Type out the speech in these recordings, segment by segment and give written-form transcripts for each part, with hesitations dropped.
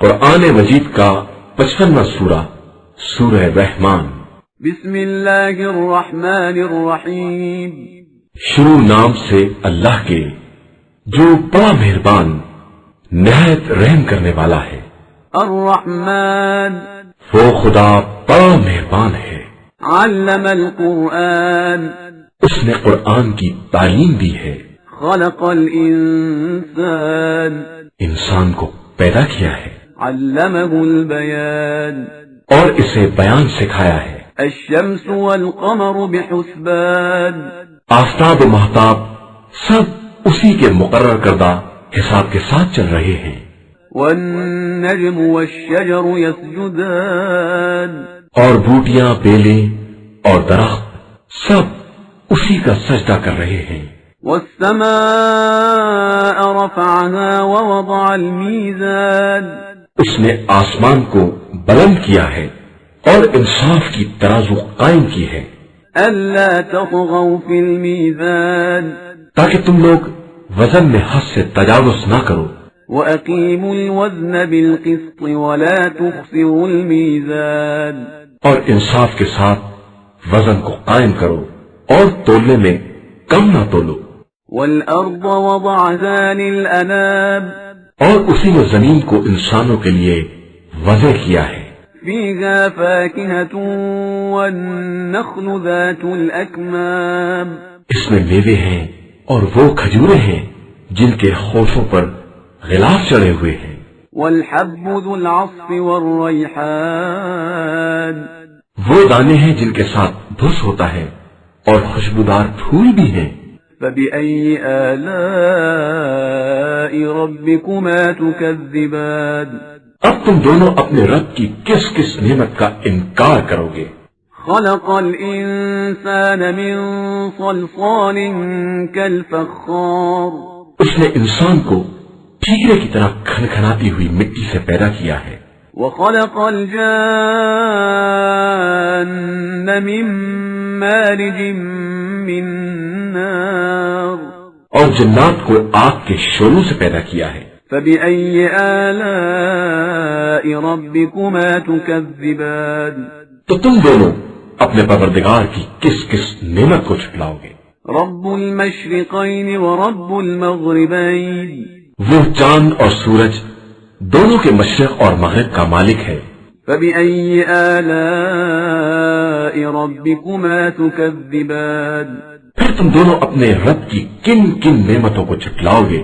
قرآن مجید کا 55واں سورہ سورہ رحمان۔ بسم اللہ الرحمن الرحیم۔ شروع نام سے اللہ کے جو بڑا مہربان نہایت رحم کرنے والا ہے۔ الرحمن وہ خدا بڑا مہربان ہے۔ علم القرآن اس نے قرآن کی تعلیم دی ہے۔ خلق الانسان انسان کو پیدا کیا ہے علمه البیان اور اسے بیان سکھایا ہے۔ الشمس والقمر بحسبان آفتاب و مہتاب سب اسی کے مقرر کردہ حساب کے ساتھ چل رہے ہیں۔ والنجم والشجر يسجدان اور بوٹیاں، بیلیں اور درخت سب اسی کا سجدہ کر رہے ہیں۔ والسماء رفعها ووضع الميزان اس نے آسمان کو بلند کیا ہے اور انصاف کی ترازو قائم کی ہے، ألا تطغوا في الميزان تاکہ تم لوگ وزن میں حد سے تجاوز نہ کرو، وأقيموا الوزن بالقسط ولا تخسروا الميزان اور انصاف کے ساتھ وزن کو قائم کرو اور تولنے میں کم نہ تولو۔ والأرض وضعها للأنام اور اسی نے زمین کو انسانوں کے لیے وضع کیا ہے، فيها فاكهة والنخل ذات الأكمام اس میں میوے ہیں اور وہ کھجورے ہیں جن کے خوشوں پر غلاف چڑھے ہوئے ہیں، والحب ذو العصف والريحان وہ دانے ہیں جن کے ساتھ بھس ہوتا ہے اور خوشبودار پھول بھی ہیں۔ فبأي آلاء ربكما تكذبان اب تم دونوں اپنے رب کی کس کس نعمت کا انکار کرو گے؟ خلق الإنسان من صلصال كالفخار اس نے انسان کو ٹھیکرے کی طرح کھنکھناتی ہوئی مٹی سے پیدا کیا ہے، وخلق الجان من مارج من نار اور جنات کو آگ کے شعلوں سے پیدا کیا ہے۔ فبأي آلاء ربكما تكذبان تو تم دونوں اپنے پروردگار کی کس کس نعمت کو جھٹلاؤ گے؟ رب المشرقين ورب المغربين وہ چاند اور سورج دونوں کے مشرق اور مغرب کا مالک ہے۔ فبأي آلاء ربكما تكذبان پھر تم دونوں اپنے رب کی کن کن نعمتوں کو جھٹلاؤ گے؟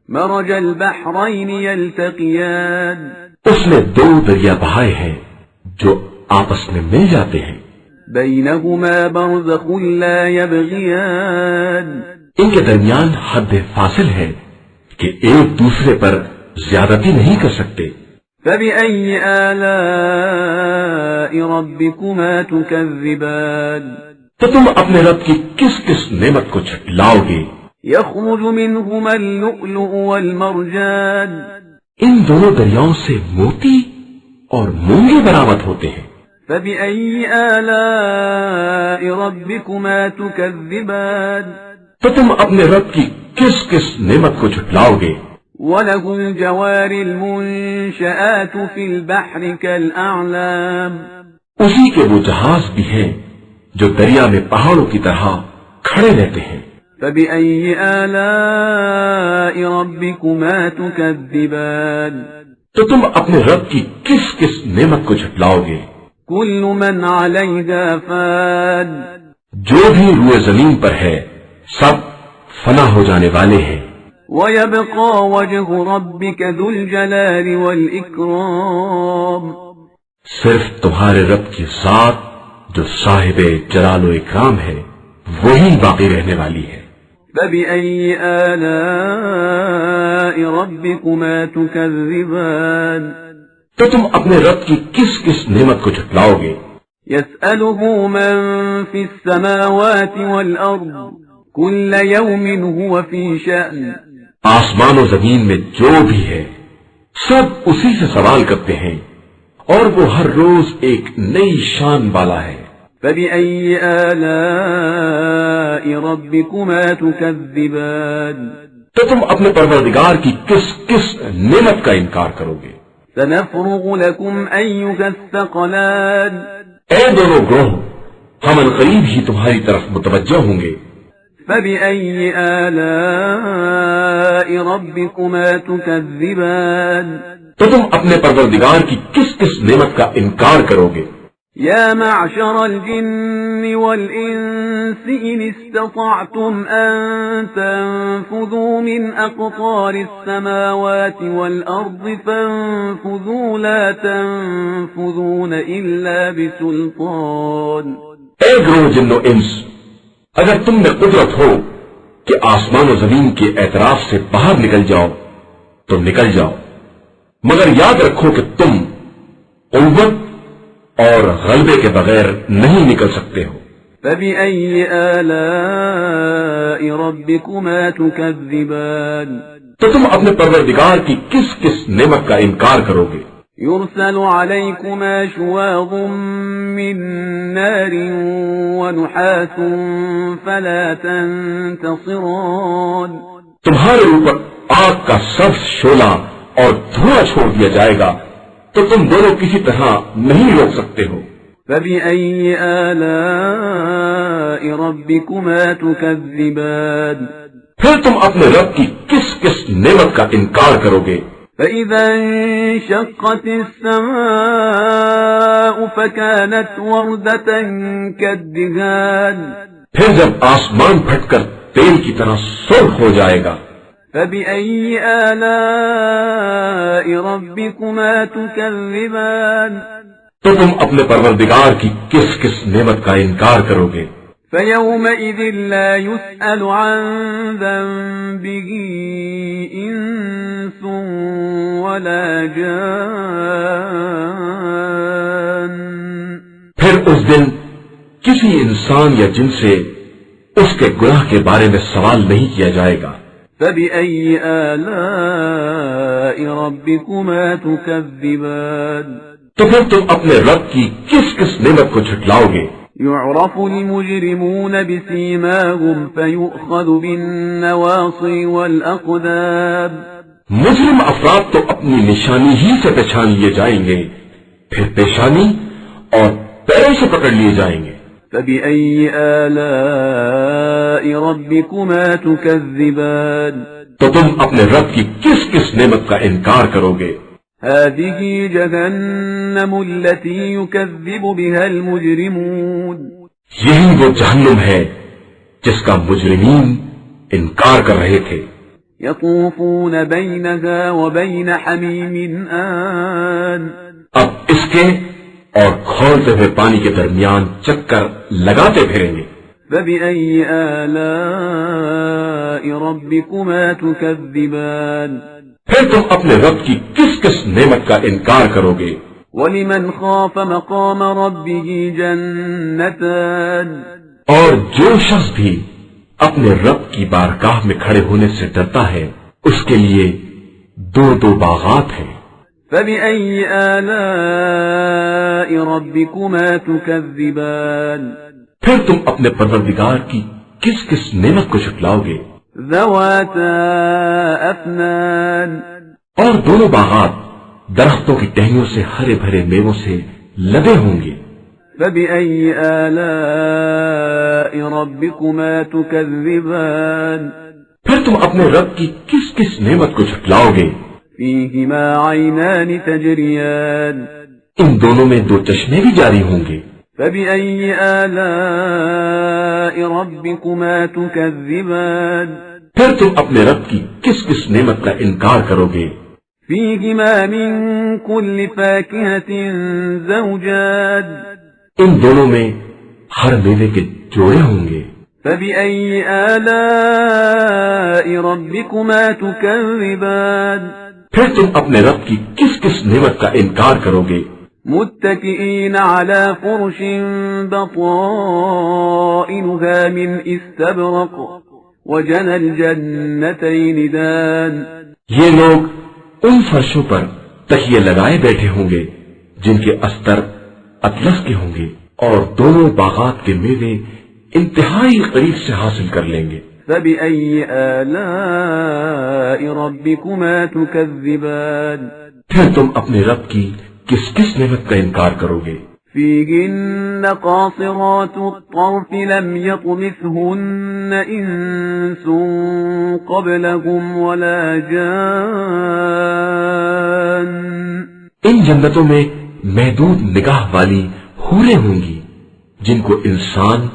مرج البحرين يلتقيان اس نے دو دریا بہائے ہیں جو آپس میں مل جاتے ہیں، بينهما برزخ لا يبغيان ان کے درمیان حد فاصل ہے کہ ایک دوسرے پر زیادتی نہیں کر سکتے۔ فبأي آلاء ربكما تكذبان تو تم اپنے رب کی کس کس نعمت کو جھٹلاؤ گے؟ يخرج منهما اللؤلؤ والمرجان ان دونوں دریاؤں سے موتی اور مونگے برآمد ہوتے ہیں۔ فبأي آلاء ربكما تكذبان تو تم اپنے رب کی کس کس نعمت کو جھٹلاؤ گے؟ وله الجوار المنشآت في البحر كالأعلام اسی کے وہ جہاز بھی ہیں جو دریا میں پہاڑوں کی طرح کھڑے رہتے ہیں۔ فبأي آلاء ربكما تكذبان تو تم اپنے رب کی کس کس نعمت کو جھٹلاؤ گے؟ كل من عليها فان جو بھی روئے زمین پر ہے سب فنا ہو جانے والے ہیں، ويبقى وجه ربك ذو الجلال والإكرام صرف تمہارے رب کی ذات جو صاحب جلال و اکرام ہے وہی باقی رہنے والی ہے۔ فبأي آلاء ربكما تكذبان تو تم اپنے رب کی کس کس نعمت کو جھٹلاؤ گے؟ يسأله من في السماوات والأرض كل يوم هو في شأن آسمان و زمین میں جو بھی ہے سب اسی سے سوال کرتے ہیں اور وہ ہر روز ایک نئی شان والا ہے۔ فبأي آلاء ربكما تكذبان تو تم اپنے پروردگار کی کس کس نعمت کا انکار کرو گے؟ سنفرغ لكم أيها الثقلان اے دونوں گروہ، ہم عنقریب ہی تمہاری طرف متوجہ ہوں گے۔ فبأي آلاء ربكما تكذبان تو تم اپنے پروردگار کی کس کس نعمت کا انکار کرو گے؟ يا معشر الجن والإنس إن استطعتم أن تنفذوا من أقطار السماوات والأرض فانفذوا لا تنفذون إلا بسلطان۔ اے گروہ جن و انس، اگر تم میں قدرت ہو کہ آسمان و زمین کے اعتراف سے باہر نکل جاؤ تو نکل جاؤ، مگر یاد رکھو کہ تم قوت اور غلبے کے بغیر نہیں نکل سکتے ہو۔ فبأي آلاء ربكما تكذبان تو تم اپنے پروردگار کی کس کس نعمت کا انکار کرو گے؟ يرسل عليكما شواظ من نار ونحاس فلا تنتصران تمہارے اوپر آگ کا سبز شعلہ اور دھواں چھوڑ دیا جائے گا تو تم دونوں کسی طرح نہیں روک سکتے ہو۔ فبأي آلاء ربكما تكذبان پھر تم اپنے رب کی کس کس نعمت کا انکار کرو گے؟ فإذا انشقت السماء فكانت وردة كالدهان پھر جب آسمان پھٹ کر تیل کی طرح سرخ ہو جائے گا۔ فبأي آلاء ربكما تكذبان تو تم اپنے پروردگار کی کس کس نعمت کا انکار کرو گے؟ فيومئذ لا يسأل عن ذنبه إنس ولا جان پھر اس دن کسی انسان یا جن سے اس کے گناہ کے بارے میں سوال نہیں کیا جائے گا۔ فبأي آلاء ربكما تكذبان تو پھر تم اپنے رب کی کس کس نعمت کو جھٹلاؤ گے؟ يعرف المجرمون بسيماهم فيؤخذ بالنواصي والأقدام مجرم افراد تو اپنی نشانی ہی سے پہچان لیے جائیں گے، پھر پیشانی اور پیروں سے پکڑ لیے جائیں گے۔ فبأي آلاء ربكما تكذبان تو تم اپنے رب کی کس کس نعمت کا انکار کرو گے؟ هذه جهنم التي يكذب بها المجرمون یہی وہ جہنم ہے جس کا مجرمین انکار کر رہے تھے۔ يطوفون بينها وبين حميم آن اب اس کے اور کھولتے ہوئے پانی کے درمیان چکر لگاتے پھریں گے۔ فبأي آلاء ربكما تكذبان پھر تم اپنے رب کی کس کس نعمت کا انکار کرو گے؟ ولمن خاف مقام ربه جنتان اور جو شخص بھی اپنے رب کی بارگاہ میں کھڑے ہونے سے ڈرتا ہے اس کے لیے دو دو باغات ہیں۔ فبأي آلاء ربكما تكذبان پھر تم اپنے پروردگار کی کس کس نعمت کو جھٹلاؤ گے؟ ذواتا افنان اور دونوں باغات درختوں کی ٹہنیوں سے ہرے بھرے میووں سے لدے ہوں گے۔ فبأي آلاء ربكما تكذبان پھر تم اپنے رب کی کس کس نعمت کو جھٹلاؤ گے؟ فيهما عينان تجريان ان دونوں میں دو چشمے بھی جاری ہوں گے۔ فبأي آلاء ربكما تكذبان پھر تم اپنے رب کی کس کس نعمت کا انکار کرو گے؟ فيهما من كل فاكهة زوجان ان دونوں میں ہر میوے کے جوڑے ہوں گے۔ فبأي آلاء ربكما تكذبان پھر تم اپنے رب کی کس کس نعمت کا انکار کرو گے؟ متكئين على فرش بطائنها من استبرق وجنى الجنتين دان یہ لوگ ان فرشوں پر تکیے لگائے بیٹھے ہوں گے جن کے استر اطلس کے ہوں گے اور دونوں باغات کے میوے انتہائی قریب سے حاصل کر لیں گے۔ فبأي آلاء ربكما تكذبان پھر تم اپنے رب کی کس کس نعمت کا انکار کرو گے؟ فيهن قاصرات الطرف لم يطمثهن إنس قبلهم ولا جان. ان جنتوں میں محدود نگاہ والی حوریں ہوں گی جن کو انسان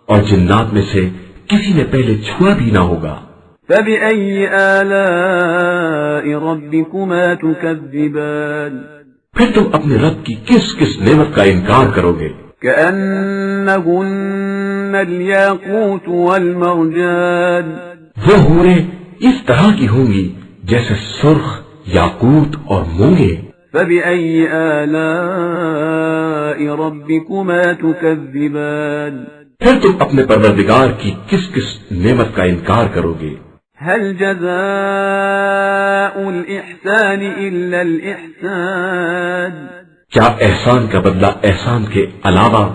اور جنات میں سے کسی نے پہلے چھوا بھی نہ ہوگا. فبأي آلاء ربكما تكذبان. پھر تم اپنے رب کی کس کس نعمت کا انکار کرو گے؟ كأنهن الياقوت والمرجان. وہ حوریں اس طرح کی ہوں گی جیسے سرخ، یاقوت اور مونگے. فبأي آلاء ربكما تكذبان. پھر تم اپنے پروردگار کی کس کس نعمت کا انکار کرو گے؟ هل جزاء الإحسان إلا الإحسان. کیا احسان کا بدلہ احسان کے علاوہ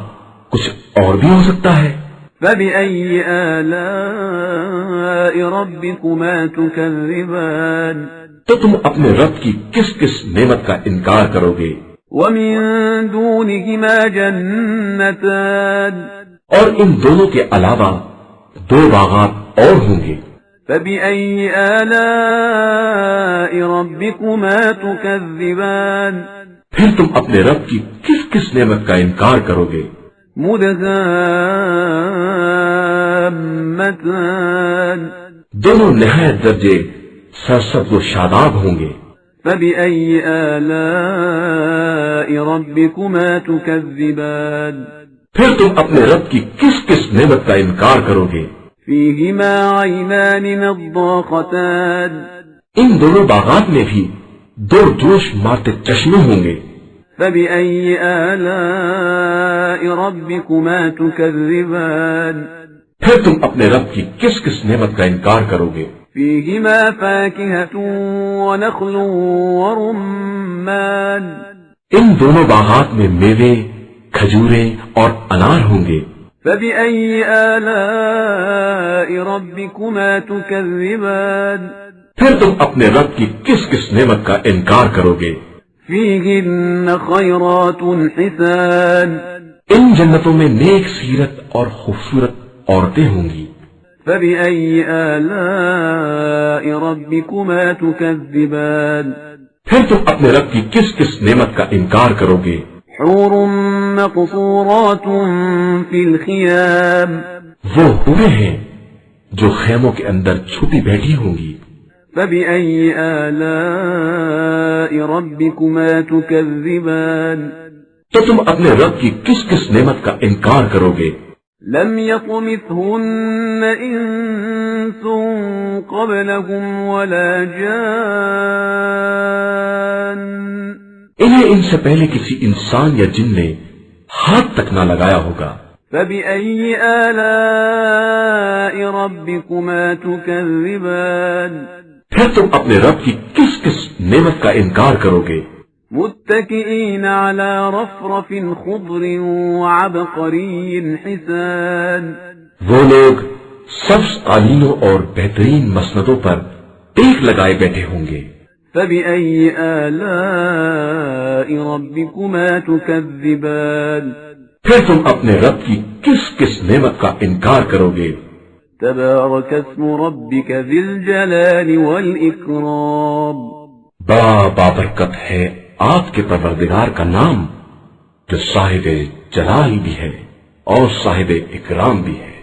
کچھ اور بھی ہو سکتا ہے؟ فبأي آلاء ربكما تكذبان. تو تم اپنے رب کی کس کس نعمت کا انکار کرو گے؟ ومن دونهما جنتان. اور ان دونوں کے علاوہ دو باغات اور ہوں گے. فبأي آلاء ربكما تكذبان. پھر تم اپنے رب کی کس کس نعمت کا انکار کرو گے؟ مدهامتان. دونوں نہایت درجے سرسبز و شاداب ہوں گے. فبأي آلاء ربكما تكذبان. پھر تم اپنے رب کی کس کس نعمت کا انکار کرو گے؟ فيهما عينان نضاختان. ان دونوں باغات میں بھی دو جوش مارتے چشمے ہوں گے. فبأي آلاء ربكما تكذبان. پھر تم اپنے رب کی کس کس نعمت کا انکار کرو گے؟ فيهما فاكهة ونخل ورمان. ان دونوں باغات میں میوے، کھجوریں اور انار ہوں گے. فبأي آلاء ربكما تكذبان. پھر تم اپنے رب کی کس کس نعمت کا انکار کرو گے؟ فيهن خيرات حسان. ان جنتوں میں نیک سیرت اور خوبصورت عورتیں ہوں گی. فبأي آلاء ربكما تكذبان. پھر تم اپنے رب کی کس کس نعمت کا انکار کرو گے؟ حور مقصورات في الخيام. وہ حوریں ہیں جو خیموں کے اندر چھپی بیٹھی ہوں گی. فبأي آلاء ربكما تكذبان. تو تم اپنے رب کی کس کس نعمت کا انکار کرو گے؟ لم يطمثهن إنس قبلهم ولا جان. انہیں ان سے پہلے کسی انسان یا جن نے ہاتھ تک نہ لگایا ہوگا. فبأي آلاء ربكما تكذبان. پھر تم اپنے رب کی کس کس نعمت کا انکار کرو گے؟ متكئين على رفرف خضر وعبقري حسان. وہ لوگ سبز قالینوں اور بہترین مسندوں پر ٹیک لگائے بیٹھے ہوں گے. فبأي آلاء ربكما تكذبان. پھر تم اپنے رب کی کس کس نعمت کا انکار کرو گے؟ تبارك اسم ربك ذي الجلال والإكرام. بابرکت ہے آپ کے پروردگار کا نام جو صاحب جلال بھی ہے اور صاحب اکرام بھی ہے.